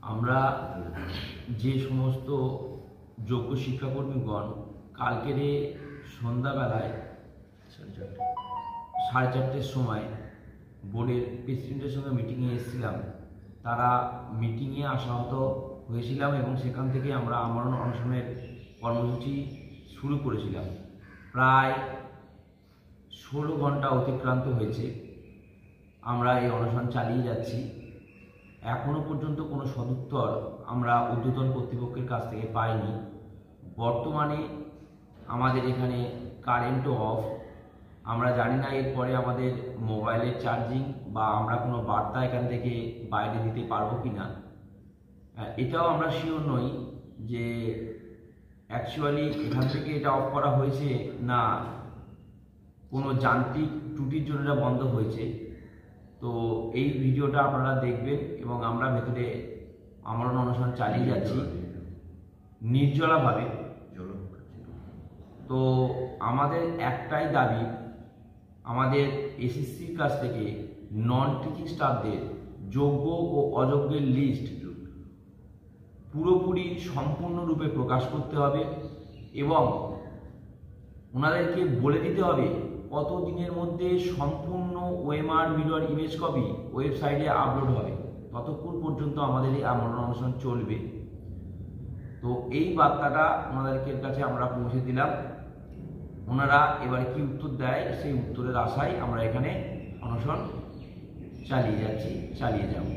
আমরা যে সমস্ত যোগ্য শিক্ষাকর্মীগণ কালকের সন্ধ্যাবেলায় 4:30টার সময় বোর্ডের প্রেসিডেন্টের সঙ্গে মিটিংয়ে এসেছিলাম, তারা মিটিংয়ে আশাহত হয়েছিলাম এবং সেখান থেকে আমরা আমরণ অনশনের কর্মসূচি শুরু করেছিলাম। প্রায় 16 ঘন্টা অতিক্রান্ত হয়েছে, আমরা এই অনশন চালিয়ে যাচ্ছি। এখনও পর্যন্ত কোনো সদুত্তর আমরা ঊর্ধ্বতন কর্তৃপক্ষের কাছ থেকে পাইনি। বর্তমানে আমাদের এখানে কারেন্টও অফ। আমরা জানি না এরপরে আমাদের মোবাইলের চার্জিং বা আমরা কোনো বার্তা এখান থেকে বাইরে দিতে পারবো কি না, এটাও আমরা শিওর নই যে অ্যাকচুয়ালি এখান থেকে এটা অফ করা হয়েছে না কোনো যান্ত্রিক ত্রুটির জন্য এটা বন্ধ হয়েছে। তো এই ভিডিওটা আপনারা দেখবেন এবং আমরা ভেতরে আমরণ অনশন চালিয়ে যাচ্ছি নির্জলাভাবে। তো আমাদের একটাই দাবি, আমাদের এসএসসির কাছ থেকে নন টিচিং স্টাফদের যোগ্য ও অযোগ্যের লিস্ট পুরোপুরি সম্পূর্ণরূপে প্রকাশ করতে হবে এবং ওনাদেরকে বলে দিতে হবে কত দিনের মধ্যে সম্পূর্ণ ওএমআর মিরর ইমেজ কপি ওয়েবসাইটে আপলোড হবে। ততক্ষণ পর্যন্ত আমাদের এই আমরণ অনশন চলবে। তো এই বার্তাটা ওনাদেরকে কাছে আমরা পৌঁছে দিলাম। ওনারা এবার কি উত্তর দেয় সেই উত্তরের আশায় আমরা এখানে অনশন চালিয়ে যাব।